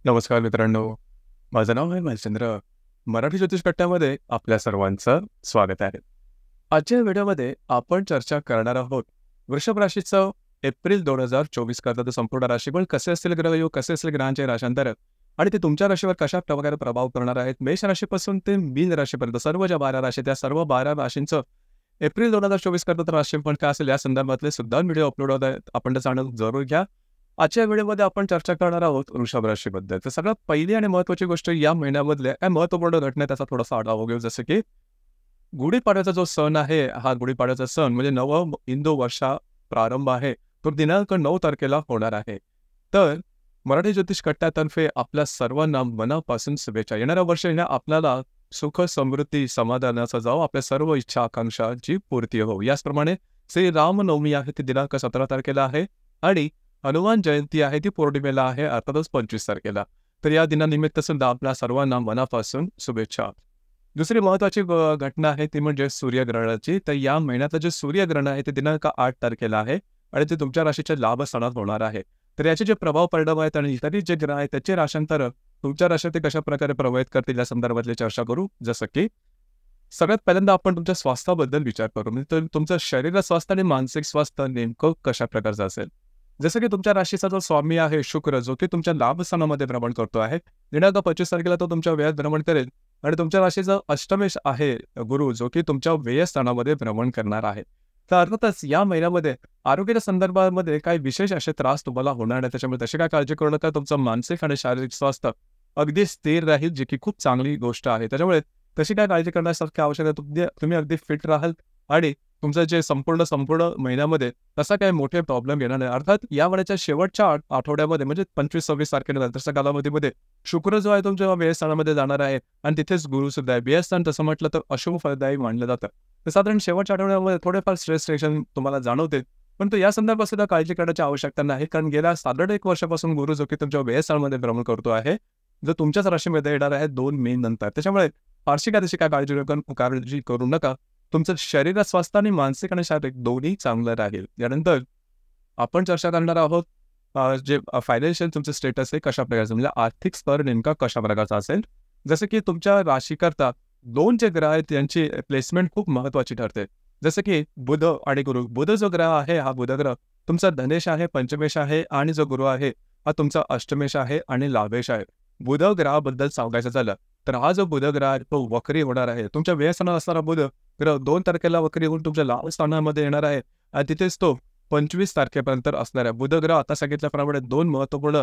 नमस्कार मित्रांनो. माझं नाव आहे महेशचंद्र. मराठी ज्योतिष कट्ट्यामध्ये आपल्या सर्वांचं स्वागत आहे. आजच्या व्हिडिओमध्ये आपण चर्चा करणार आहोत वृषभ राशीचं एप्रिल 2024 करता संपूर्ण राशीफळ कसे असतील, ग्रहयोग कसे असतील, ग्रहांचे राशांतर आणि ते तुमच्या राशीवर कशा प्रकारे प्रभाव करणार आहेत. मेष राशीपासून ते मीन राशीपर्यंत सर्व ज्या 12 राशी त्या सर्व 12 राशींचं एप्रिल 2024 करता राशीफळ काय असेल या संदर्भातले सुद्धा व्हिडिओ अपलोड होत आहेत. आपण ते जाणून जरूर घ्या. आजच्या व्हिडिओमध्ये आपण चर्चा करणार आहोत वृषभ राशीबद्दल. तर सगळ्यात पहिली आणि महत्त्वाची गोष्ट या महिन्यामधल्या काय महत्त्वपूर्ण घटना त्याचा थोडासा आढावा घेऊ. जसं की गुढीपाडव्याचा जो सण आहे, हा गुढीपाडव्याचा सण म्हणजे नवं हिंदू वर्षा प्रारंभ आहे. तो दिनांक 9 तारखेला होणार आहे. तर मराठी ज्योतिष कट्ट्यातर्फे आपल्या सर्वांना मनापासून शुभेच्छा. येणाऱ्या वर्षी आपल्याला सुख, समृद्धी, समाधानाचा जावो, आपल्या सर्व इच्छा आकांक्षांची पूर्ती हो. याचप्रमाणे श्री रामनवमी आहे ती दिनांक 17 तारखेला आहे आणि हनुमान जयंती आहे ती पौर्णिमेला आहे, अर्थातच 25 तारखेला. तर या दिनानिमित्त सुद्धा आपल्या सर्वांना मनापासून शुभेच्छा. दुसरी महत्त्वाची घटना आहे ती म्हणजे सूर्यग्रहणाची. तर या महिन्यातलं जे सूर्यग्रहण आहे ते दिनांक 8 तारखेला आहे आणि ते तुमच्या राशीच्या लाभ स्थानात होणार आहे. तर याचे जे प्रभाव परिणाम आहेत आणि इतरही जे ग्रह आहेत त्याचे राशांतर तुमच्या राशीत ते कशा प्रकारे प्रभावित करतील या संदर्भातली चर्चा करू. जसं की सगळ्यात पहिल्यांदा आपण तुमच्या स्वास्थ्याबद्दल विचार करू. म्हणजे तुमचं शरीर स्वास्थ्य आणि मानसिक स्वास्थ्य नेमकं कशा प्रकारचं असेल. जसं की तुमच्या राशीचा जो स्वामी आहे शुक्र, जो की तुमच्या लाभस्थानामध्ये भ्रमण करतो आहे. दिनांक 25 तारखेला तो तुमच्या व्ययात भ्रमण करेल आणि तुमच्या राशीचा अष्टमेश आहे गुरु, जो की तुमच्या व्ययस्थानामध्ये भ्रमण करणार आहे. तर अर्थातच या महिन्यामध्ये आरोग्याच्या संदर्भामध्ये काही विशेष असे त्रास तुम्हाला होणार नाही. त्याच्यामुळे तशी काय काळजी करू नका. तुमचं मानसिक आणि शारीरिक स्वास्थ्य अगदी स्थिर राहील, जी की खूप चांगली गोष्ट आहे. त्याच्यामुळे तशी काय काळजी करण्यासारखी आवश्यक आहे. तुम्ही अगदी फिट राहाल आणि तुमचं जे संपूर्ण महिन्यामध्ये तसा काही मोठे प्रॉब्लेम येणार नाही. अर्थात या महिन्याच्या शेवटच्या आठवड्यामध्ये म्हणजे 25-26 तारखेनंतरच्या कालावधीमध्ये शुक्र जो आहे तुमच्या व्ययस्थानामध्ये जाणार आहे आणि तिथेच गुरु सुद्धा आहे. व्ययस्थान तसं म्हटलं तर अशुभ फलदायी मानलं जातं. तर साधारण शेवटच्या आठवड्यामध्ये थोडेफार स्ट्रेस टेन्शन तुम्हाला जाणवते. परंतु या संदर्भात सुद्धा काळजी करण्याची आवश्यकता नाही, कारण गेल्या साधारण 1 वर्षापासून गुरु जो की तुमच्या व्ययस्थानामध्ये भ्रमण करतो आहे, जो तुमच्याच राशीमध्ये येणार आहे 2 मे नंतर. त्याच्यामुळे फारशी काय तशी काय काळजी करू नका. तुमचं शरीर स्वास्थ्य आणि मानसिक आणि शारीरिक दोन्ही चांगलं राहील. यानंतर आपण चर्चा करणार आहोत जे फायनान्शियल तुमचं स्टेटस आहे कशा प्रकारचं, म्हणजे आर्थिक स्तर नेमका कशा प्रकारचा असेल. जसं की तुमच्या राशीकरता 2 जे ग्रह आहेत त्यांची प्लेसमेंट खूप महत्त्वाची ठरते. जसं की बुध आणि गुरु. बुध जो ग्रह आहे, हा बुध ग्रह तुमचा धनेश आहे, पंचमेश आहे आणि जो गुरु आहे हा तुमचा अष्टमेश आहे आणि लाभेश आहे. बुध ग्रहाबद्दल सांगायचं झालं तर हा जो बुध ग्रह आहे तो वक्री होणार आहे. तुमच्या व्ययस्थानात असणारा बुध ग्रह 2 तारखेला वक्री होऊन तुमच्या लाभ स्थानामध्ये येणार आहे आणि तिथेच तो 25 तारखेपर्यंत असणार आहे. बुध ग्रह आता सांगितल्याप्रमाणे 2 महत्त्वपूर्ण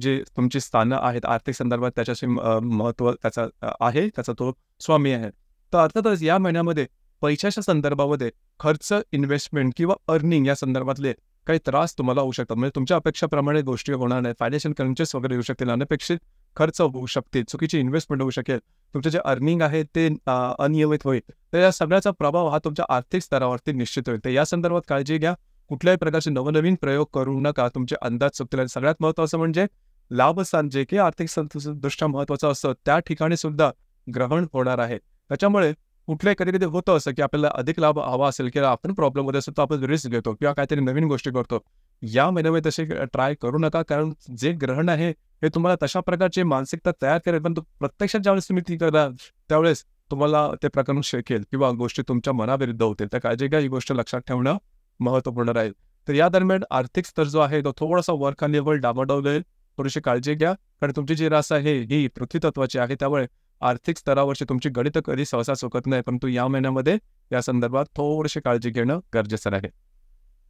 जे तुमची स्थानं आहेत आर्थिक संदर्भात त्याच्याशी महत्त्व त्याचा आहे, त्याचा तो स्वामी आहे. तर अर्थातच या महिन्यामध्ये पैशाच्या संदर्भामध्ये खर्च, इन्व्हेस्टमेंट किंवा अर्निंग या संदर्भातले काही त्रास तुम्हाला होऊ शकतात. म्हणजे तुमच्या अपेक्षाप्रमाणे गोष्टी होणार नाही. फायनान्शियल क्रंचेस वगैरे येऊ शकतील, अनपेक्षित खर्च होऊ शकतील, चुकीची इन्व्हेस्टमेंट होऊ शकेल, तुमचे जे अर्निंग आहे ते अनियमित होईल. तर या सगळ्याचा प्रभाव हा तुमच्या आर्थिक स्तरावरती निश्चित होईल. तर या संदर्भात काळजी घ्या. कुठल्याही प्रकारचे नवनवीन प्रयोग करू नका. तुमचे अंदाज चुकतील. आणि सगळ्यात महत्त्वाचं म्हणजे लाभस्थान जे की आर्थिक दृष्ट्या महत्त्वाचं असतं त्या ठिकाणी सुद्धा ग्रहण होणार आहे. त्याच्यामुळे कुठल्याही कधी-कधी होतं असं की आपल्याला अधिक लाभ हवा असेल किंवा आपण प्रॉब्लेममध्ये असतो तर आपण रिस्क घेतो किंवा काहीतरी नवीन गोष्टी करतो. या महिन्यामध्ये तसे ट्राय करू नका, कारण जे ग्रहण आहे हे तुम्हाला तशा प्रकारची मानसिकता तयार करेल, पण प्रत्यक्षात ज्यावेळेस तुम्ही ती कराल त्यावेळेस तुम्हाला ते प्रकरण शकेल किंवा गोष्टी तुमच्या मनाविरुद्ध होतील. तर काळजी घ्या, ही गोष्ट लक्षात ठेवणं महत्त्वपूर्ण राहील. तर या दरम्यान आर्थिक स्तर जो आहे तो थोडासा वर खाली डामाडौल होईल. थोडीशी काळजी घ्या, कारण तुमची जी रास आहे ही पृथ्वी तत्वाची आहे. त्यामुळे आर्थिक स्तरावरची तुमची गणितं कधी सहसा चुकत नाही, परंतु या महिन्यामध्ये या संदर्भात थोडीशी काळजी घेणं गरजेचं आहे.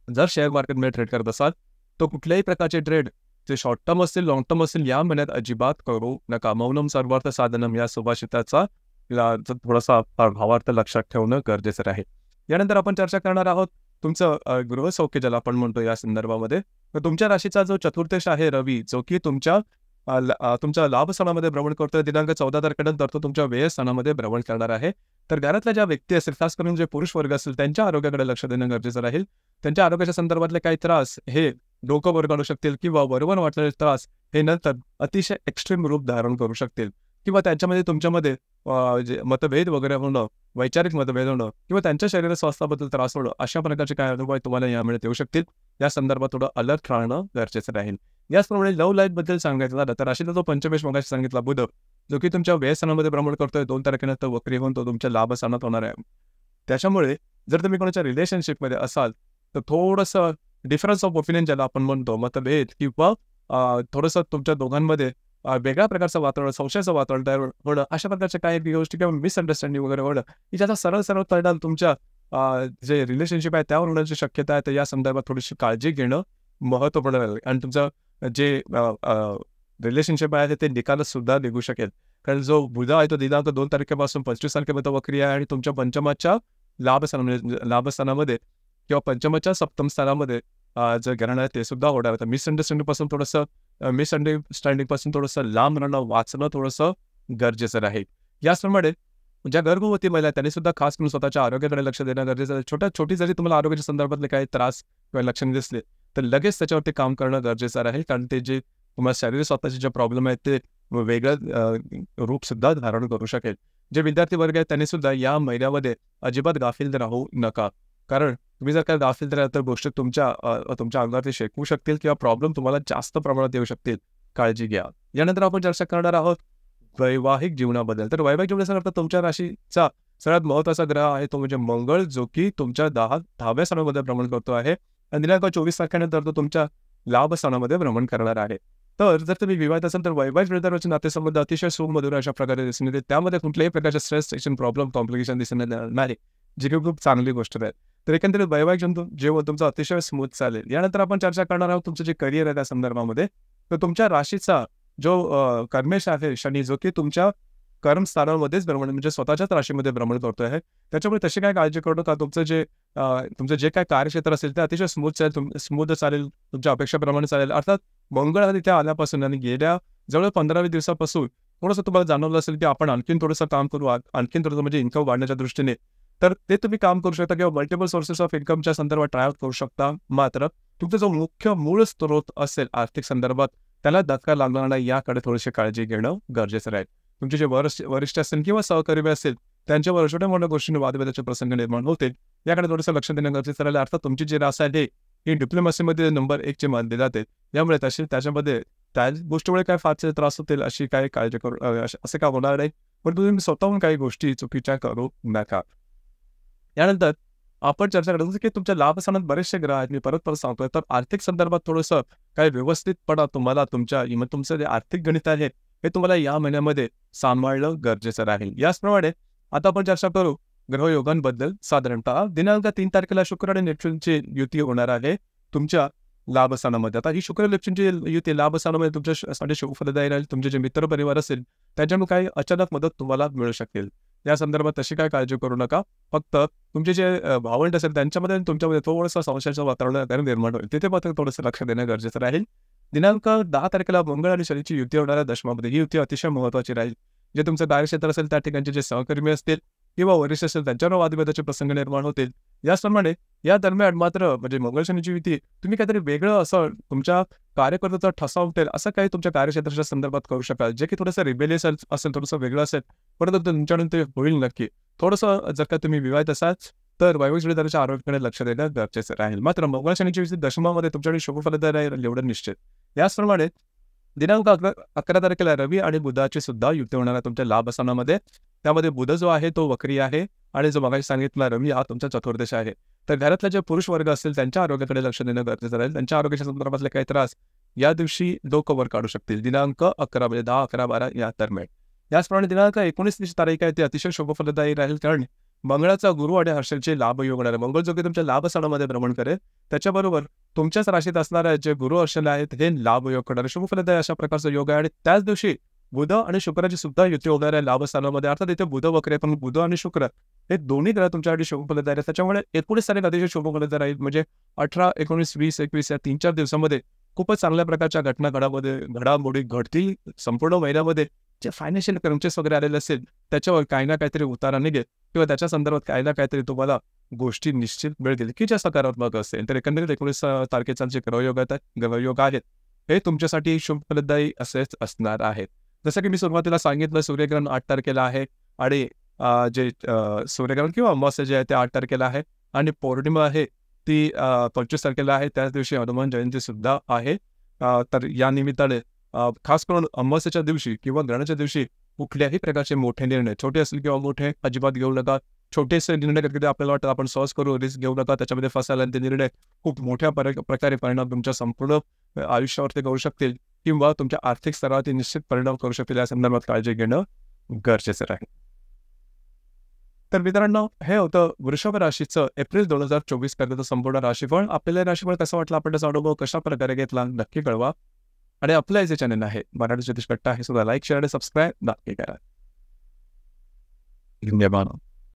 जर शेअर मार्केटमध्ये ट्रेड करत असाल तर कुठल्याही प्रकारचे ट्रेड जे शॉर्ट टर्म असतील, लाँग टर्म असतील, या महिन्यात अजिबात करू नका. मौनम सर्वार्थ साधनम या सुभाषिताचा थोडासा भावार्थ लक्षात ठेवणं गरजेचं आहे. यानंतर आपण चर्चा करणार आहोत तुमचं गृहसौख्य ज्याला आपण म्हणतो या संदर्भामध्ये. तर तुमच्या राशीचा जो चतुर्थेश आहे रवी, जो की तुमच्या लाभस्थानामध्ये भ्रमण करतोय. दिनांक 14 तारखेनंतर तो तुमच्या व्ययस्थानामध्ये भ्रमण करणार आहे. तर घरातल्या ज्या व्यक्ती असतील, खास करून जे पुरुष वर्ग असेल, त्यांच्या आरोग्याकडे लक्ष देणं गरजेचं राहील. त्यांच्या आरोग्याच्या संदर्भातले काही त्रास हे डोकं वर काढू शकतील किंवा वरवर वाटलेले त्रास हे नंतर अतिशय एक्स्ट्रीम रूप धारण करू शकतील किंवा त्यांच्यामध्ये तुमच्यामध्ये जे मतभेद वगैरे होणं, वैचारिक मतभेद होणं किंवा त्यांच्या शरीर स्वास्थ्याबद्दल त्रास होणं, अशा प्रकारचे काही अनुभव तुम्हाला यामुळे येऊ शकतील. या संदर्भात थोडं अलर्ट राहणं गरजेचं राहील. याचप्रमाणे लव्ह लाईफबद्दल सांगायचं झालं तर राशीचा जो पंचमेश मगाशी सांगितला बुध, जो की तुमच्या व्ययस्थानामध्ये भ्रमण करतोय 2 तारखेनंतर वक्री होऊन तो तुमच्या लाभस्थानात होणार आहे. त्याच्यामुळे जर तुम्ही कोणाच्या रिलेशनशिपमध्ये असाल तर थोडंसं डिफरन्स ऑफ ओपिनियन ज्याला आपण म्हणतो, मतभेद किंवा थोडंसं तुमच्या दोघांमध्ये वेगळ्या प्रकारचं वातावरण, संशयाचं वातावरण तयार होणं, अशा प्रकारच्या काही गोष्टी किंवा मिसअंडरस्टँडिंग वगैरे होणं, की ज्याचा सरळ परिणाम तुमच्या जे रिलेशनशिप आहे त्यावर होण्याची शक्यता आहे. तर या संदर्भात थोडीशी काळजी घेणं महत्त्वपूर्ण राहील आणि तुमचं जे रिलेशनशिप आहे ते निकालच सुद्धा निघू शकेल. कारण जो बुध आहे तो दिनांक 2 तारखेपासून 25 तारखेपर्यंत वक्री आहे आणि तुमच्या पंचमाच्या लाभस्थानामध्ये किंवा पंचमाच्या सप्तम स्थानामध्ये जे ग्रहण आहे ते सुद्धा होणार आहे. तर मिसअंडरस्टँडिंगपासून थोडंसं लांब राहणं, वाचणं थोडंसं गरजेचं राहील. याचप्रमाणे ज्या गर्भवती महिला आहेत त्यांनी सुद्धा खास करून स्वतःच्या आरोग्याकडे लक्ष देणं गरजेचं आहे. छोटी जरी तुम्हाला आरोग्याच्या संदर्भातले काही त्रास किंवा लक्षणे दिसले तर लगेच त्याच्यावरती काम करणं गरजेचं राहील. कारण ते जे तुम्हाला शारीरिक स्वतःचे जे प्रॉब्लेम आहेत ते वेगळं रूप सुद्धा धारण करू शकेल. जे विद्यार्थी वर्ग आहेत त्यांनी सुद्धा या महिन्यामध्ये अजिबात गाफील राहू नका. कारण तुम्ही जर काय गाफील राहिला तर गोष्टी तुमच्या अंगावरती शेकवू शकतील किंवा प्रॉब्लेम तुम्हाला जास्त प्रमाणात येऊ शकतील. काळजी घ्या. यानंतर आपण चर्चा करणार आहोत वैवाहिक जीवनाबद्दल. तर वैवाहिक जीवनाचा अर्थ तुमच्या राशीचा सगळ्यात महत्त्वाचा ग्रह आहे तो म्हणजे मंगळ, जो की तुमच्या 10व्या स्थानामध्ये भ्रमण करतो आहे आणि दिनांक 24 तारखेनंतर तो तुमच्या लाभ स्थानामध्ये भ्रमण करणार आहे. तर जर तुम्ही विवाहित असाल तर वैवाहिक जीवनाचे नातेसंबंध अतिशय सुमधुर अशा प्रकारे दिसून येते. त्यामध्ये कुठल्याही प्रकारचे स्ट्रेस, टेन्शन, प्रॉब्लेम, कॉम्प्लिकेशन दिसून येणार नाही, जी की खूप चांगली गोष्ट आहे. तर एकंदरीत वैवाहिक जीवन तुमचं अतिशय स्मूथ चालेल. यानंतर आपण चर्चा करणार आहोत तुमचं जे करिअर आहे त्या संदर्भामध्ये. तर तुमच्या राशीचा जो कर्मेश आहे शनी, जो की तुमच्या कर्मस्थानामध्येच भ्रमण म्हणजे स्वतःच्याच राशीमध्ये भ्रमण करतो आहे. त्याच्यामुळे तशी काय काळजी करू नका. तुमचं जे काही कार्यक्षेत्र असेल ते अतिशय स्मूथ चालेल, तुमच्या अपेक्षेप्रमाणे चालेल. अर्थात मंगळ हा तिथे आल्यापासून आणि गेल्या जवळ 15-20 दिवसापासून थोडंसं तुम्हाला जाणवलं असेल की आपण आणखीन थोडंसं काम करू, आणखीन थोडंसं म्हणजे इन्कम वाढण्याच्या दृष्टीने. तर ते तुम्ही काम करू शकता किंवा मल्टिपल सोर्सेस ऑफ इन्कमच्या संदर्भात ट्राय आउट करू शकता. मात्र तुमचा जो मुख्य मूळ स्रोत असेल आर्थिक संदर्भात त्याला धक्का लागणार नाही याकडे थोडीशी काळजी घेणं गरजेचं राहील. तुमचे जे वरिष्ठ असतील किंवा सहकर्मी असतील त्यांच्यावर छोट्या मोठ्या गोष्टींनी वादविवादाचे प्रसंग निर्माण होतील, याकडे थोडंसं लक्ष देणं गरजेचं राहील. अर्थात तुमची जी रास आहे ही डिप्लोमसीमध्ये नंबर 1 ची मानली जाते. त्यामुळे त्याच्यामध्ये त्या गोष्टीमुळे काय फारसे त्रास होतील अशी काही काळजी करू असं काय होणार नाही. पण तुम्ही स्वतःहून काही गोष्टी चुकीच्या करू नका. यानंतर आपण चर्चा करतो की तुमच्या लाभस्थानात बरेचसे ग्रह आहेत. मी परत सांगतोय. तर आर्थिक संदर्भात थोडंसं काही व्यवस्थितपणा तुम्हाला तुमचं जे आर्थिक गणित आहे हे तुम्हाला या महिन्यामध्ये सांभाळणं गरजेचं राहील. याचप्रमाणे आता आपण चर्चा करू ग्रहयोगांबद्दल. साधारणतः दिनांक 3 तारखेला शुक्र आणि नेपच्यूनची युती होणार आहे तुमच्या लाभस्थानामध्ये. आता ही शुक्र नेपच्यूनची युती लाभस्थानामध्ये तुमच्यासाठी शुभफलदायी राहील. तुमचे जे मित्रपरिवार असेल त्यांच्यामुळे काही अचानक मदत तुम्हाला मिळू शकेल. या संदर्भात तशी काय काळजी करू नका. फक्त तुमचे जे भावंड असेल त्यांच्यामध्ये आणि तुमच्यामध्ये थोडंसं संशयाचं वातावरण निर्माण होईल. तिथे मात्र थोडंसं लक्ष देणं गरजेचं राहील. दिनांक 10 तारखेला मंगळ आणि शनीची युती होणाऱ्या दशमामध्ये ही युती अतिशय महत्त्वाची राहील. जे तुमचं कार्यक्षेत्र असेल त्या ठिकाणचे जे सहकर्मी असतील किंवा वरिष्ठ असेल त्यांच्यावर वादविवादाचे प्रसंग निर्माण होतील. याचप्रमाणे या दरम्यान मात्र म्हणजे मंगळ शनीची युती तुम्ही काहीतरी वेगळं असं तुमच्या कार्यकर्त्याचा ठसा उमटेल असं काही तुमच्या कार्यक्षेत्राच्या संदर्भात करू शकाल, जे की थोडंसं रिबेलियस असेल, थोडंसं वेगळं असेल, परंतु तुमच्याकडून ते होईल नक्की. थोडंसं जर का तुम्ही विवाहित असाल तर वैवाहिक जोडीदाराच्या आरोग्याकडे लक्ष देणं गरजेचं राहील. मात्र मंगळ शनीची युती दशमामध्ये तुमच्याकडे शुभफलदायी राहील एवढं निश्चित. याचप्रमाणे दिनांक 11 तारखेला रवी आणि बुधाची सुद्धा युती होणार आहे तुमच्या लाभस्थानामध्ये. त्यामध्ये बुध जो आहे तो वक्री आहे आणि जो मगाशी सांगितला रवी हा तुमचा चतुर्दश आहे. तर घरातले जे पुरुष वर्ग असतील त्यांच्या आरोग्याकडे लक्ष देणं गरजेचं राहील. त्यांच्या आरोग्याच्या संदर्भातले काही त्रास या दिवशी डोकं वर काढू शकतील. दिनांक 11 म्हणजे 10, 11, 12 या दरम्यान. याचप्रमाणे दिनांक 19 तारीख आहे ती अतिशय शुभफलदायी राहील. कारण मंगळाचा गुरु आणि हर्षलचे लाभ योग होणार आहे. मंगळ जो की तुमच्या लाभस्थानामध्ये भ्रमण करेल त्याच्याबरोबर तुमच्याच राशीत असणारे जे गुरु हर्षल आहेत हे लाभ योग करणारे शुभफलदायी अशा प्रकारचा योग आहे. आणि त्याच दिवशी बुध आणि शुक्राची सुद्धा युती होणार आहे लाभस्थानामध्ये. अर्थात इथे बुध वक्र पण बुध आणि शुक्र हे दोन्ही ग्रह तुमच्यासाठी शुभफलदायी आहेत. त्याच्यामुळे 19 तारीख अतिशय शुभफलदायी राहील. म्हणजे 18, 19, 20, 21 या 3-4 दिवसामध्ये खूपच चांगल्या प्रकारच्या घडामोडी घडतील. संपूर्ण महिन्यामध्ये जे फायनान्शियल क्रंचेस वगैरे आलेले असेल त्याच्यावर काही ना काहीतरी उतारा निघेल किंवा त्याच्या संदर्भात काही ना काहीतरी तुम्हाला गोष्टी निश्चित मिळतील की ज्या सकारात्मक असेल. तर एकंदरीत 19 तारखेचा जे ग्रहयोग आहेत हे तुमच्यासाठी शुभफलदायी असेच असणार आहेत. जसं की मी सुरुवातीला सांगितलं सूर्यग्रहण 8 तारखेला आहे आणि जे सूर्यग्रहण किंवा अमावास्या जे आहे ते 8 तारखेला आहे आणि पौर्णिमा आहे ती 25 तारखेला आहे. त्याच दिवशी हनुमान जयंती सुद्धा आहे. तर या निमित्ताने खास करून अमावास्येच्या दिवशी किंवा ग्रहणाच्या दिवशी कुठल्याही प्रकारचे मोठे निर्णय, छोटे असतील किंवा मोठे, अजिबात घेऊ नका. छोटेसे निर्णय कधी आपल्याला वाटतं आपण सहज करू, रिस्क घेऊ नका, त्याच्यामध्ये फसायला, आणि ते निर्णय खूप मोठ्या प्रकारे परिणाम तुमच्या संपूर्ण आयुष्यावरती करू शकतील किंवा तुमच्या आर्थिक स्तरावरती निश्चित परिणाम करू शकतील. या संदर्भात काळजी घेणं गरजेचं राहील. तर मित्रांनो, हे होतं वृषभ राशीचं एप्रिल 2024 पर्यंत संपूर्ण राशीफळ. आपल्याला हे राशीफळ कसं वाटलं, आपण त्याचा अनुभव कशा प्रकारे घेतला, नक्की कळवा. आणि आपलं जे चॅनल आहे मराठी ज्योतिष कट्टा, हे सुद्धा लाईक, शेअर आणि सबस्क्राईब नक्की करा. धन्यवाद.